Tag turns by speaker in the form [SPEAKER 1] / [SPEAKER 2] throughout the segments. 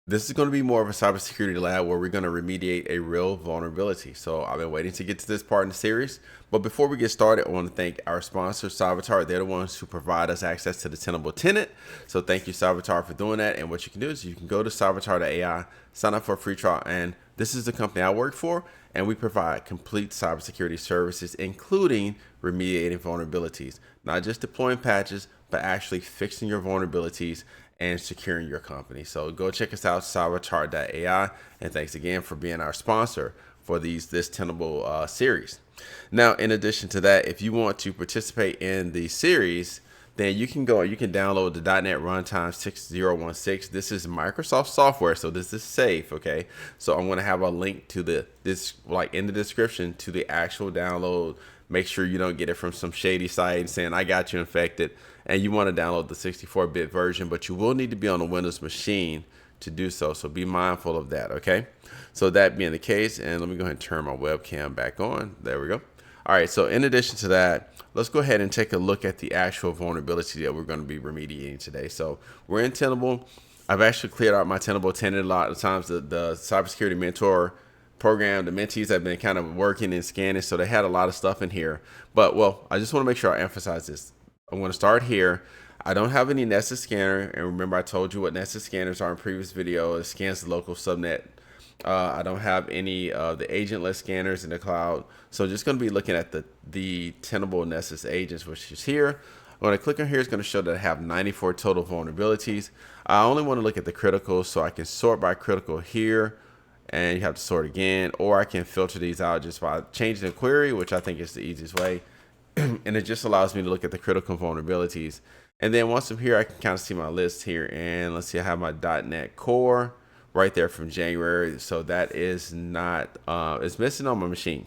[SPEAKER 1] This is going to be more of a cybersecurity lab where we're going to remediate a real vulnerability. So I've been waiting to get to this part in the series. But before we get started, I want to thank our sponsor, Cybertar. They're the ones who provide us access to the Tenable tenant. So thank you, Cybertar, for doing that. And what you can do is you can go to cybertar.ai, sign up for a free trial. And this is the company I work for. And we provide complete cybersecurity services, including remediating vulnerabilities, not just deploying patches, but actually fixing your vulnerabilities and securing your company. So go check us out, cybertar.ai, and thanks again for being our sponsor for this Tenable series. Now, in addition to that, if you want to participate in the series, then you can download the .NET Runtime 6016. This is Microsoft software, so this is safe, okay? So I'm gonna have a link to this in the description to the actual download. Make sure you don't get it from some shady site saying I got you infected and you want to download the 64-bit version, but you will need to be on a Windows machine to do so. So be mindful of that, okay? So that being the case, and let me go ahead and turn my webcam back on. There we go. All right, so in addition to that, let's go ahead and take a look at the actual vulnerability that we're going to be remediating today. So we're in Tenable. I've actually cleared out my Tenable tenant a lot of times. The cybersecurity mentor program, the mentees have been kind of working and scanning, so they had a lot of stuff in here. But well, I just want to make sure I emphasize this. I'm going to start here. I don't have any Nessus scanner, and remember I told you what Nessus scanners are in previous video. It scans the local subnet. I don't have any of the agentless scanners in the cloud, so just going to be looking at the Tenable Nessus agents, which is here. When I click on here, it's going to show that I have 94 total vulnerabilities. I only want to look at the critical, so I can sort by critical here, and you have to sort again, or I can filter these out just by changing the query, which I think is the easiest way. And it just allows me to look at the critical vulnerabilities. And then once I'm here, I can kind of see my list here. And let's see, I have my .NET Core right there from January. So that is not, it's missing on my machine.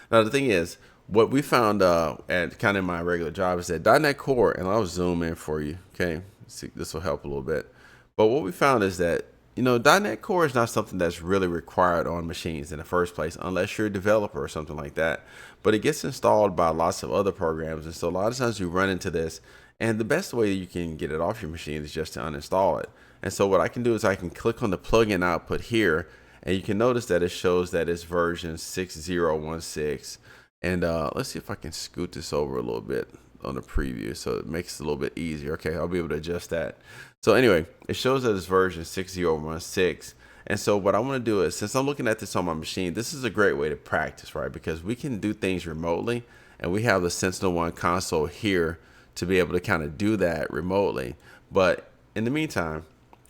[SPEAKER 1] Now, the thing is, what we found at kind of my regular job is that .NET Core, and I'll zoom in for you, okay? See, this will help a little bit. But what we found is that .NET Core is not something that's really required on machines in the first place, unless you're a developer or something like that. But it gets installed by lots of other programs. And so a lot of times you run into this, and the best way you can get it off your machine is just to uninstall it. And so what I can do is I can click on the plugin output here, and you can notice that it shows that it's version 6016. And let's see if I can scoot this over a little bit on the preview so it makes it a little bit easier. Okay, I'll be able to adjust that. So anyway, it shows that it's version 6016. And so what I want to do is, since I'm looking at this on my machine, this is a great way to practice, right? Because we can do things remotely, and we have the SentinelOne console here to be able to kind of do that remotely. But in the meantime,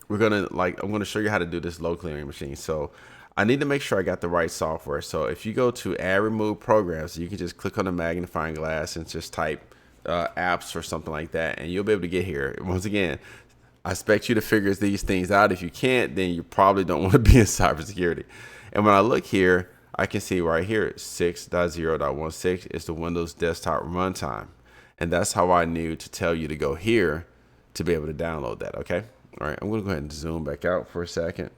[SPEAKER 1] I'm going to show you how to do this locally on your machine. So I need to make sure I got the right software. So if you go to add remove programs, you can just click on the magnifying glass and just type apps or something like that, and you'll be able to get here. Once again, I expect you to figure these things out. If you can't, then you probably don't want to be in cybersecurity. And when I look here, I can see right here 6.0.16 is the Windows desktop runtime, and that's how I knew to tell you to go here to be able to download that. Okay, all right, I'm gonna go ahead and zoom back out for a second,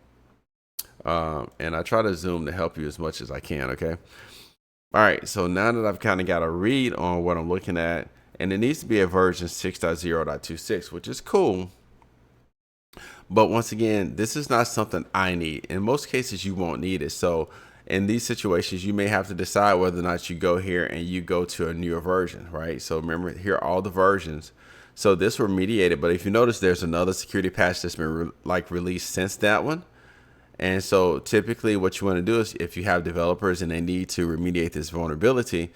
[SPEAKER 1] and I try to zoom to help you as much as I can. Okay, all right, so now that I've kind of got a read on what I'm looking at, and it needs to be a version 6.0.26, which is cool. But once again, this is not something I need. In most cases, you won't need it. So in these situations, you may have to decide whether or not you go here and you go to a newer version, right? So remember, here are all the versions. So this were remediated, but if you notice, there's another security patch that's been released since that one. And so typically what you want to do is, if you have developers and they need to remediate this vulnerability,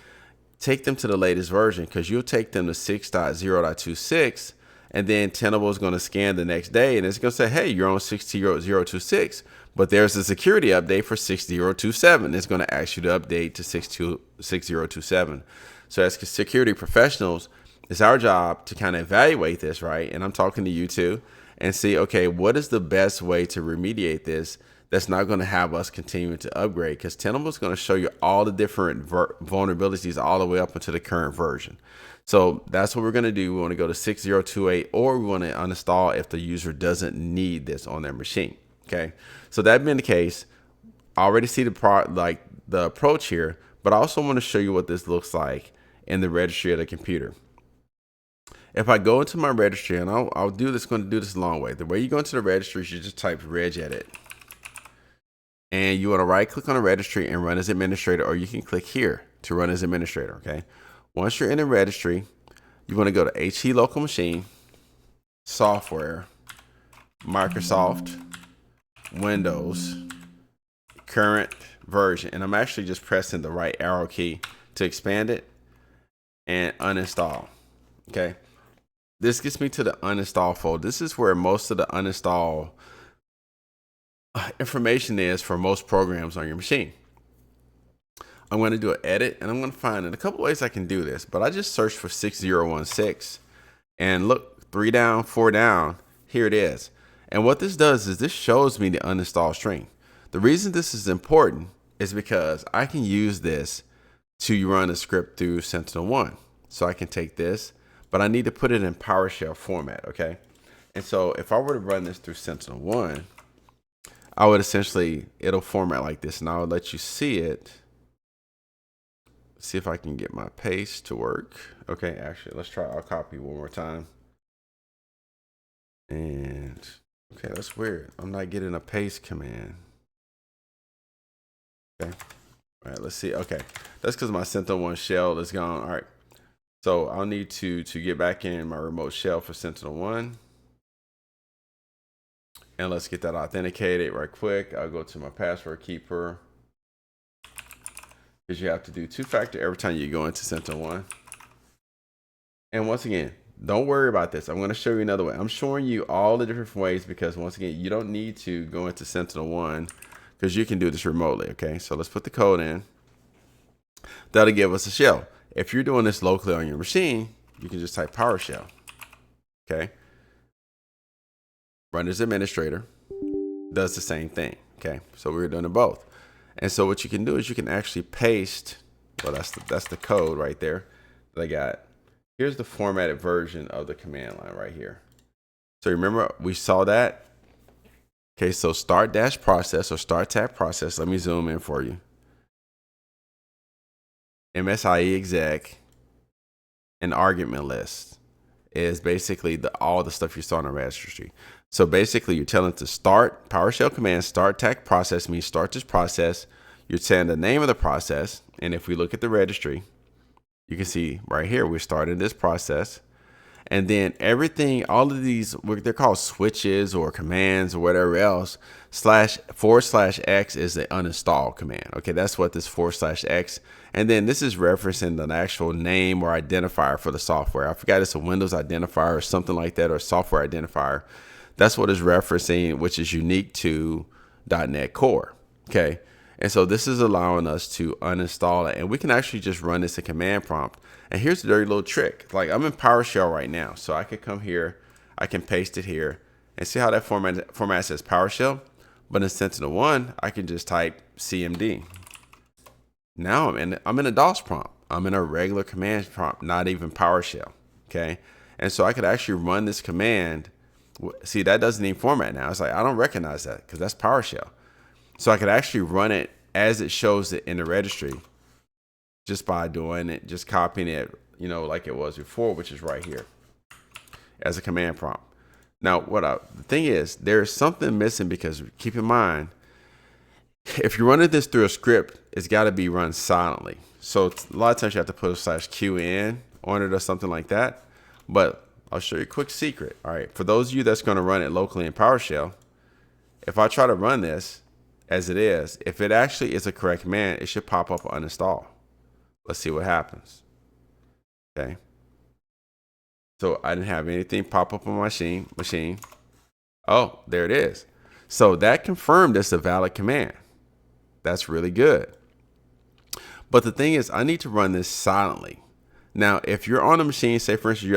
[SPEAKER 1] take them to the latest version, because you'll take them to 6.0.26, and then Tenable is going to scan the next day, and it's going to say, hey, you're on 6.0.26, but there's a security update for 6.0.27. It's going to ask you to update to 6.0.27. So as security professionals, it's our job to kind of evaluate this, right? And I'm talking to you too, and see, okay, what is the best way to remediate this that's not going to have us continuing to upgrade? Because Tenable is going to show you all the different vulnerabilities all the way up into the current version. So that's what we're going to do. We want to go to 6.0.28, or we want to uninstall if the user doesn't need this on their machine. Okay, so that being the case, I already see the approach here, but I also want to show you what this looks like in the registry of the computer. If I go into my registry, and I'll do this, going to do this a long way. The way you go into the registry is you just type regedit. And you want to right click on the registry and run as administrator, or you can click here to run as administrator, okay? Once you're in the registry, you want to go to HE local machine, software, Microsoft, Windows, current version. And I'm actually just pressing the right arrow key to expand it and uninstall, okay? This gets me to the uninstall folder. This is where most of the uninstall information is for most programs on your machine. I'm going to do an edit, and I'm going to find in a couple ways I can do this, but I just searched for 6016 and look, 3 down, 4 down, here it is. And what this does is this shows me the uninstall string. The reason this is important is because I can use this to run a script through Sentinel-1. So I can take this, but I need to put it in PowerShell format, okay? And so if I were to run this through Sentinel-1, I would essentially, it'll format like this, and I'll let you see it. See if I can get my paste to work. Okay, actually, let's try. I'll copy one more time. And okay, that's weird. I'm not getting a paste command. Okay, all right, let's see. Okay, that's because my Sentinel-1 shell is gone. All right, so I'll need to get back in my remote shell for Sentinel-1. And let's get that authenticated right quick. I'll go to my password keeper, because you have to do 2-factor every time you go into Sentinel-1. And once again, don't worry about this. I'm going to show you another way. I'm showing you all the different ways because once again, you don't need to go into Sentinel-1 because you can do this remotely. Okay, so let's put the code in. That'll give us a shell. If you're doing this locally on your machine, you can just type PowerShell. Okay. Run as administrator, does the same thing. Okay, so we're doing it both. And so what you can do is you can actually paste, well, that's the code right there that I got. Here's the formatted version of the command line right here. So remember we saw that. Okay, so start dash process or start tab process. Let me zoom in for you. MsiExec and ArgumentList is basically all the stuff you saw in the registry. So basically you're telling it to start PowerShell command, start tag process means start this process. You're saying the name of the process. And if we look at the registry, you can see right here, we're starting this process. And then everything, all of these, they're called switches or commands or whatever else, /x is the uninstall command. Okay, that's what this /x. And then this is referencing the actual name or identifier for the software. I forgot it's a Windows identifier or something like that, or software identifier. That's what it's referencing, which is unique to .NET Core. Okay, and so this is allowing us to uninstall it, and we can actually just run this in command prompt. And here's a dirty little trick. Like I'm in PowerShell right now, so I could come here, I can paste it here, and see how that format says PowerShell. But in Sentinel-1, I can just type CMD. Now I'm in a DOS prompt. I'm in a regular command prompt, not even PowerShell. Okay, and so I could actually run this command. See, that doesn't even format now. It's like, I don't recognize that because that's PowerShell. So I could actually run it as it shows it in the registry just by doing it, just copying it, you know, like it was before, which is right here as a command prompt. Now, the thing is, there's something missing because keep in mind, if you're running this through a script, it's got to be run silently. So a lot of times you have to put a /q in on it or something like that. But I'll show you a quick secret. All right, for those of you that's going to run it locally in PowerShell, if I try to run this as it is, if it actually is a correct command, it should pop up uninstall. Let's see what happens. Okay. So I didn't have anything pop up on my machine. Oh, there it is. So that confirmed it's a valid command. That's really good. But the thing is, I need to run this silently. Now, if you're on a machine, say for instance,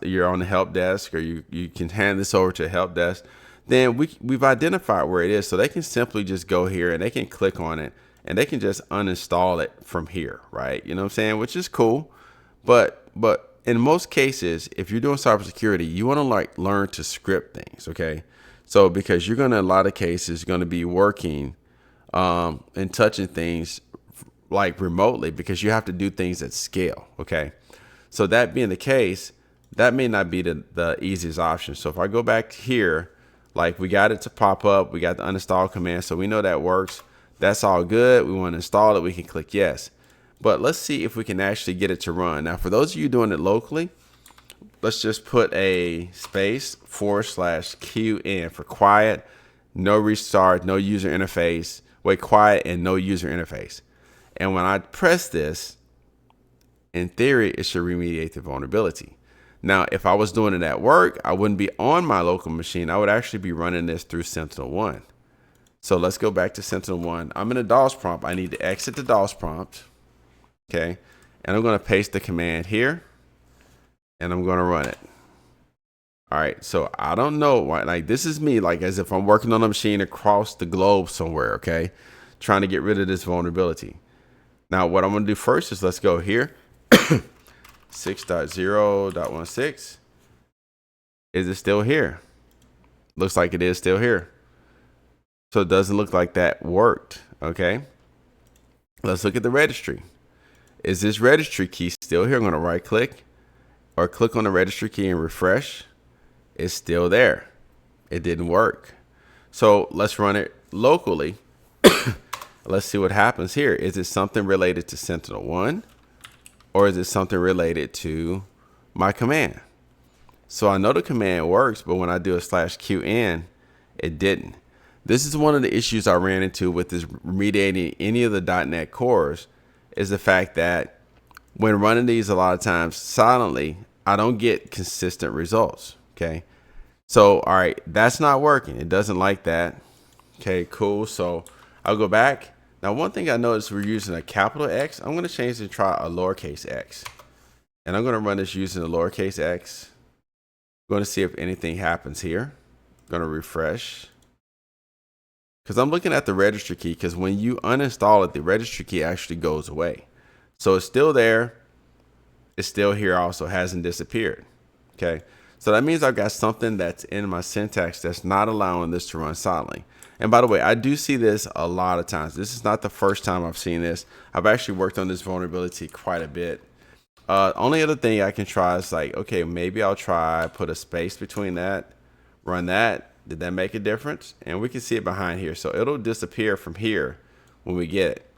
[SPEAKER 1] you're on the help desk, or you can hand this over to a help desk, then we've identified where it is. So they can simply just go here and they can click on it and they can just uninstall it from here, right? You know what I'm saying? Which is cool. But in most cases, if you're doing cybersecurity, you want to learn to script things, okay? So because you're going to, in a lot of cases, going to be working and touching things like remotely because you have to do things at scale, okay? So that being the case, that may not be the easiest option. So if I go back here, like we got it to pop up, we got the uninstall command, so we know that works. That's all good. We want to install it. We can click yes. But let's see if we can actually get it to run. Now, for those of you doing it locally, let's just put a space /QN for quiet, no restart, no user interface. Wait, quiet and no user interface. And when I press this, in theory, it should remediate the vulnerability. Now, if I was doing it at work, I wouldn't be on my local machine. I would actually be running this through Sentinel-1. So let's go back to Sentinel-1. I'm in a DOS prompt. I need to exit the DOS prompt. Okay. And I'm going to paste the command here. And I'm going to run it. All right. So I don't know why. Like, this is me, like as if I'm working on a machine across the globe somewhere. Okay. Trying to get rid of this vulnerability. Now, what I'm going to do first is let's go here. 6.0.16. Is it still here? Looks like it is still here. So it doesn't look like that worked. Okay. Let's look at the registry. Is this registry key still here? I'm going to right click or click on the registry key and refresh. It's still there. It didn't work. So let's run it locally. Let's see what happens here. Is it something related to Sentinel-1 or is it something related to my command? So I know the command works, but when I do a /QN, it didn't. This is one of the issues I ran into with this remediating any of the .NET cores, is the fact that when running these a lot of times silently, I don't get consistent results. Okay. So, all right, that's not working. It doesn't like that. Okay, cool. So I'll go back. Now, one thing I noticed, we're using a capital X. I'm going to change and try a lowercase x. And I'm going to run this using a lowercase x. I'm going to see if anything happens here. I'm going to refresh. Because I'm looking at the registry key, because when you uninstall it, the registry key actually goes away. So it's still there. It's still here also, hasn't disappeared. Okay. So that means I've got something that's in my syntax that's not allowing this to run silently. And by the way, I do see this a lot of times. This is not the first time I've seen this. I've actually worked on this vulnerability quite a bit. Only other thing I can try is like, okay, maybe I'll try put a space between that, run that. Did that make a difference? And we can see it behind here. So it'll disappear from here when we get it.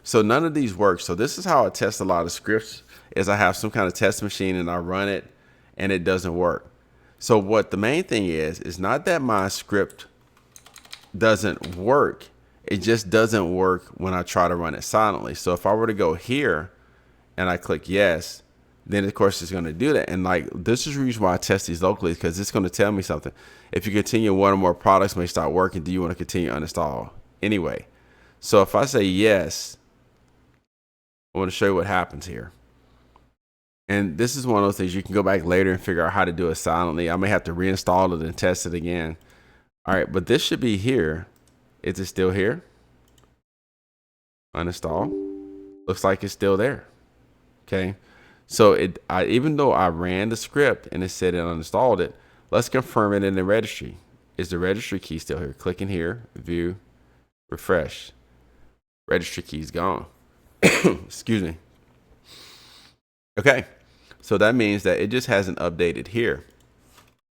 [SPEAKER 1] So none of these work. So this is how I test a lot of scripts, is I have some kind of test machine and I run it and it doesn't work. So what the main thing is not that my script doesn't work. It just doesn't work when I try to run it silently. So if I were to go here and I click yes, then of course it's going to do that. And like, this is the reason why I test these locally, because it's going to tell me something. If you continue, one or more products may start working. Do you want to continue to uninstall anyway? So if I say yes, I want to show you what happens here. And this is one of those things you can go back later and figure out how to do it silently. I may have to reinstall it and test it again. All right, but this should be here. Is it still here? Uninstall. Looks like it's still there. Okay. So even though I ran the script and it said it uninstalled it, let's confirm it in the registry. Is the registry key still here? Click in here, view, refresh. Registry key's gone. Excuse me. Okay. So that means that it just hasn't updated here.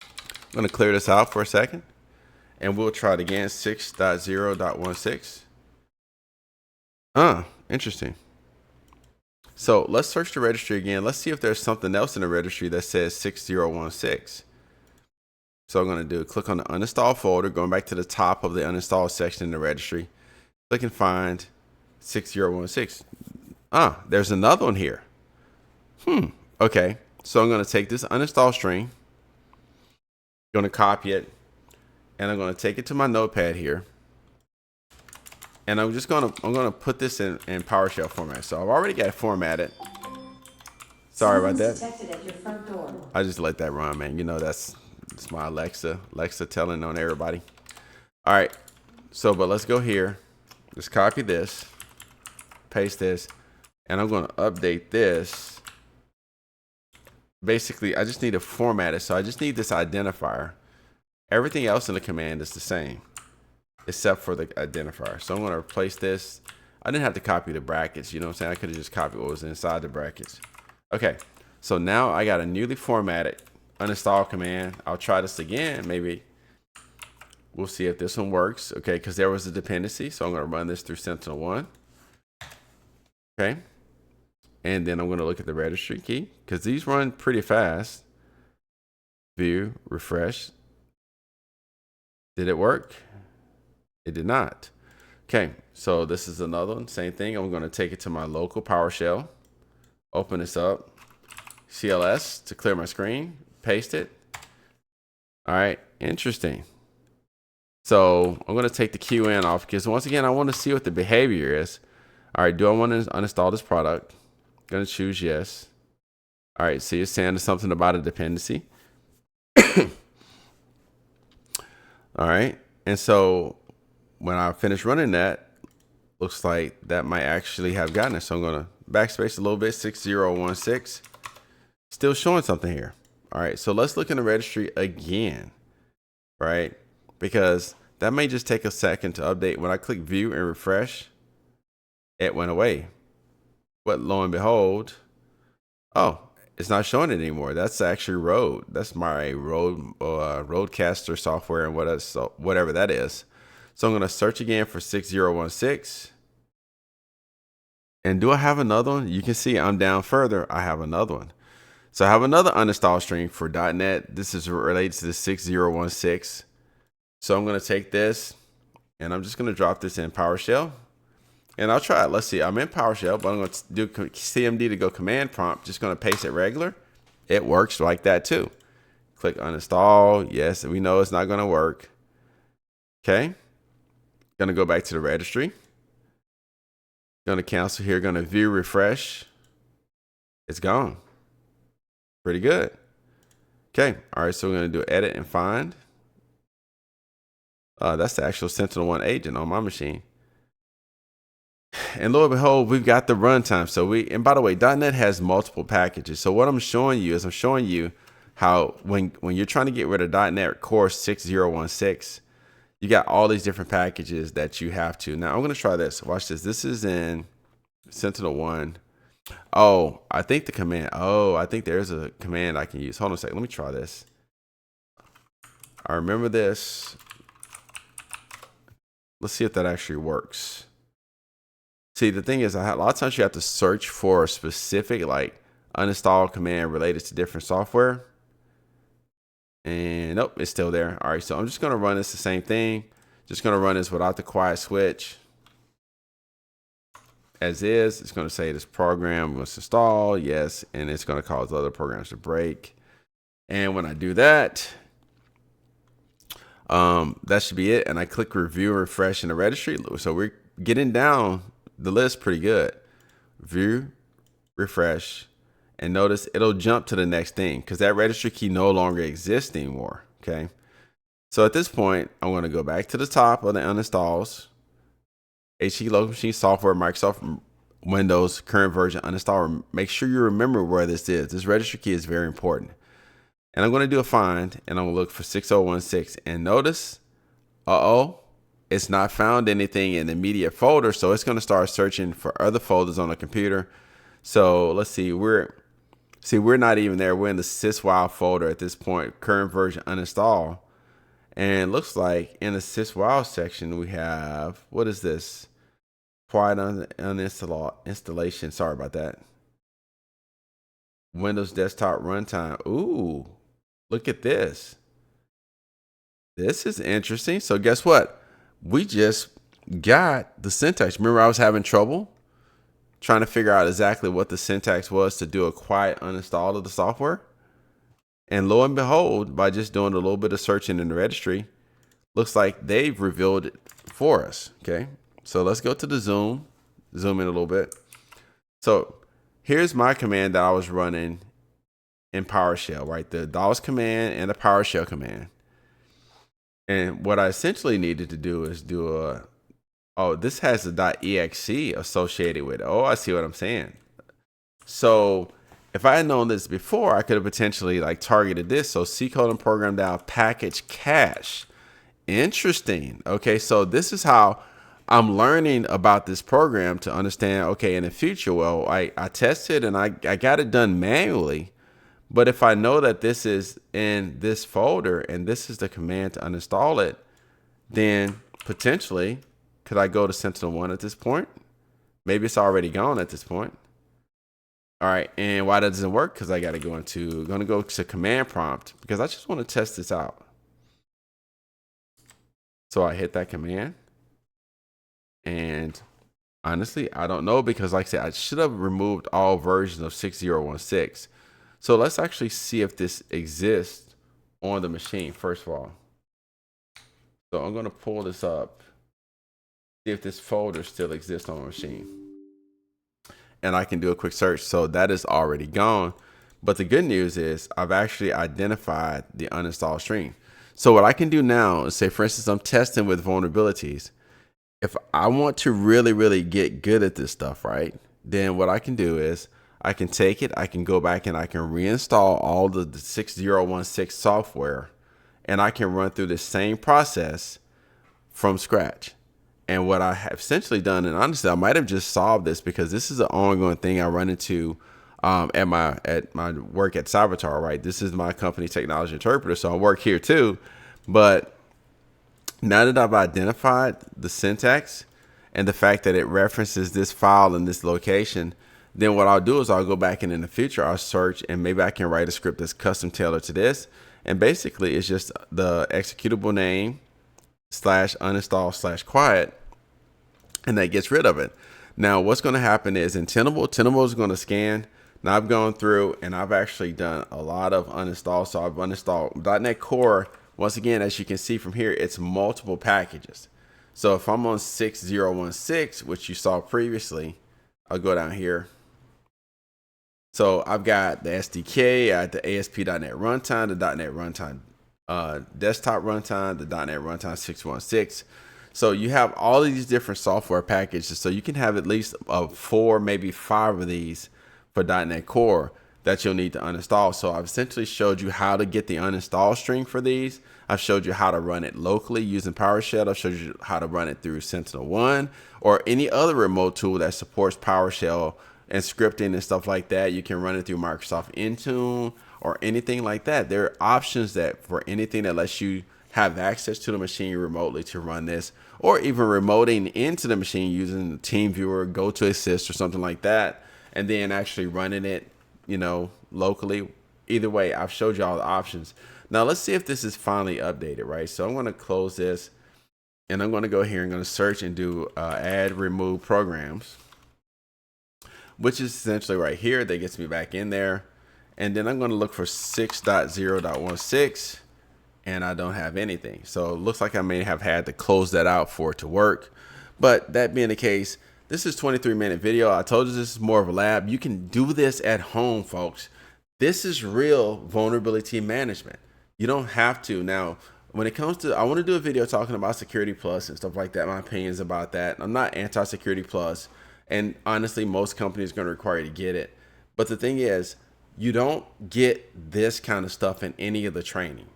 [SPEAKER 1] I'm going to clear this out for a second and we'll try it again. 6.0.16. Interesting. So let's search the registry again. Let's see if there's something else in the registry that says 6016. So I'm going to do click on the uninstall folder, going back to the top of the uninstall section in the registry. Click and find 6016. There's another one here. Okay. So I'm going to take this uninstall string, going to copy it, and I'm going to take it to my notepad here. And I'm going to put this in PowerShell format. So I've already got it formatted. Sorry about that.
[SPEAKER 2] At your front door.
[SPEAKER 1] I just let that run, man. You know, that's my Alexa telling on everybody. All right. So, but let's go here. Just copy this, paste this, and I'm going to update this. Basically, I just need to format it. So I just need this identifier. Everything else in the command is the same, except for the identifier. So I'm going to replace this. I didn't have to copy the brackets. You know what I'm saying? I could have just copied what was inside the brackets. Okay. So now I got a newly formatted uninstall command. I'll try this again. Maybe we'll see if this one works. Okay, because there was a dependency. So I'm going to run this through Sentinel-1. Okay. And then I'm going to look at the registry key because these run pretty fast. View, refresh. Did it work? It did not. Okay, so this is another one. Same thing. I'm going to take it to my local PowerShell. Open this up. CLS to clear my screen. Paste it. All right, interesting. So I'm going to take the QN off because once again, I want to see what the behavior is. All right, do I want to uninstall this product? Going to choose yes. All right, so you're saying something about a dependency. All right, and so when I finish running that, looks like that might actually have gotten it. So I'm going to backspace a little bit, 6016. Still showing something here. All right, so let's look in the registry again, right? Because that may just take a second to update. When I click view and refresh, it went away. But lo and behold, oh, it's not showing it anymore. That's actually Rode. That's my Rode Rodecaster software and whatever that is. So I'm going to search again for 6016. And do I have another one? You can see I'm down further. I have another one. So I have another uninstall string for .NET. This is related to the 6016. So I'm going to take this and I'm just going to drop this in PowerShell. And I'll try it. Let's see. I'm in PowerShell, but I'm going to do CMD to go command prompt. Just going to paste it regular. It works like that too. Click uninstall. Yes, we know it's not going to work. Okay. Going to go back to the registry. Going to cancel here. Going to view, refresh. It's gone. Pretty good. Okay. All right. So we're going to do edit and find. That's the actual Sentinel-1 agent on my machine. And lo and behold, we've got the runtime. So and by the way, .NET has multiple packages. So what I'm showing you is how when you're trying to get rid of .NET Core 6016, you got all these different packages that you have to. Now I'm going to try this. Watch this. This is in Sentinel-1. Oh, I think the command. Oh, I think there's a command I can use. Hold on a second. Let me try this. I remember this. Let's see if that actually works. See, the thing is, a lot of times you have to search for a specific like uninstall command related to different software. And nope, it's still there. All right, so I'm just going to run this the same thing. Just going to run this without the quiet switch. As is, it's going to say this program must install, yes, and it's going to cause other programs to break. And when I do that, that should be it. And I click review and refresh in the registry. So we're getting down the list pretty good. View, refresh, and notice it'll jump to the next thing because that registry key no longer exists anymore. Okay. So at this point, I'm going to go back to the top of the uninstalls. HP local machine software, Microsoft Windows, current version, uninstall. Make sure you remember where this is. This registry key is very important. And I'm going to do a find and I'm going to look for 6016 and notice, it's not found anything in the media folder. So it's going to start searching for other folders on the computer. So let's see, we're not even there. We're in the syswow folder at this point, current version uninstall. And it looks like in the syswow section, we have, what is this? Quiet installation. Sorry about that. Windows desktop runtime. Ooh, look at this. This is interesting. So guess what? We just got the syntax. Remember I was having trouble trying to figure out exactly what the syntax was to do a quiet uninstall of the software. And lo and behold, by just doing a little bit of searching in the registry, looks like they've revealed it for us. Okay, so let's go to the zoom in a little bit. So here's my command that I was running in PowerShell, right? The DOS command and the PowerShell command. And what I essentially needed to do is do this has a .exe associated with it. Oh, I see what I'm saying. So if I had known this before, I could have potentially like targeted this. So C code and ProgramData Package Cache. Interesting. Okay, so this is how I'm learning about this program to understand, okay, in the future, well, I tested and I got it done manually. But if I know that this is in this folder and this is the command to uninstall it, then potentially, could I go to Sentinel-1 at this point? Maybe it's already gone at this point. All right, and why that doesn't work? Because I got to go to command prompt because I just want to test this out. So I hit that command, and honestly, I don't know because like I said, I should have removed all versions of 6016. So let's actually see if this exists on the machine, first of all. So I'm going to pull this up, see if this folder still exists on the machine. And I can do a quick search. So that is already gone. But the good news is I've actually identified the uninstall string. So what I can do now is say, for instance, I'm testing with vulnerabilities. If I want to really get good at this stuff, right, then what I can do is I can take it, I can go back and I can reinstall all the 6016 software, and I can run through the same process from scratch. And what I have essentially done, and honestly, I might have just solved this because this is an ongoing thing I run into at my work at Cybertar, right? This is my company technology interpreter, so I work here too. But now that I've identified the syntax and the fact that it references this file in this location, then what I'll do is I'll go back and in the future I'll search and maybe I can write a script that's custom tailored to this. And basically it's just the executable name /uninstall /quiet, and that gets rid of it. Now what's going to happen is in Tenable is going to scan. Now I've gone through and I've actually done a lot of uninstall. So I've uninstalled .NET Core. Once again, as you can see from here, it's multiple packages. So if I'm on 6016, which you saw previously, I'll go down here. So I've got the SDK, I got the ASP.NET Runtime, the .NET Runtime Desktop Runtime, the .NET Runtime 616. So you have all of these different software packages. So you can have at least 4, maybe 5 of these for .NET Core that you'll need to uninstall. So I've essentially showed you how to get the uninstall string for these. I've showed you how to run it locally using PowerShell. I've showed you how to run it through Sentinel-1 or any other remote tool that supports PowerShell and scripting and stuff like that. You can run it through Microsoft Intune or anything like that. There are options that for anything that lets you have access to the machine remotely to run this, or even remoting into the machine using the TeamViewer, GoToAssist or something like that, and then actually running it, you know, locally. Either way, I've showed you all the options. Now let's see if this is finally updated, right? So I'm going to close this and I'm going to go here and going to search and do add remove programs, which is essentially right here. That gets me back in there. And then I'm going to look for 6.0.16 and I don't have anything. So it looks like I may have had to close that out for it to work. But that being the case, this is a 23-minute video. I told you this is more of a lab. You can do this at home, folks. This is real vulnerability management. You don't have to. Now, when it comes to, I want to do a video talking about Security Plus and stuff like that. My opinions about that. I'm not anti-Security Plus. And honestly, most companies are going to require you to get it. But the thing is, you don't get this kind of stuff in any of the training.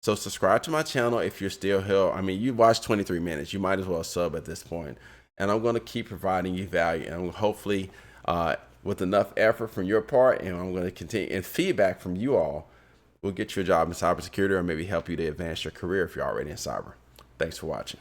[SPEAKER 1] So subscribe to my channel if you're still here. I mean, you watched 23 minutes. You might as well sub at this point. And I'm going to keep providing you value. And hopefully with enough effort from your part, and I'm going to continue, and feedback from you all, will get you a job in cybersecurity or maybe help you to advance your career if you're already in cyber. Thanks for watching.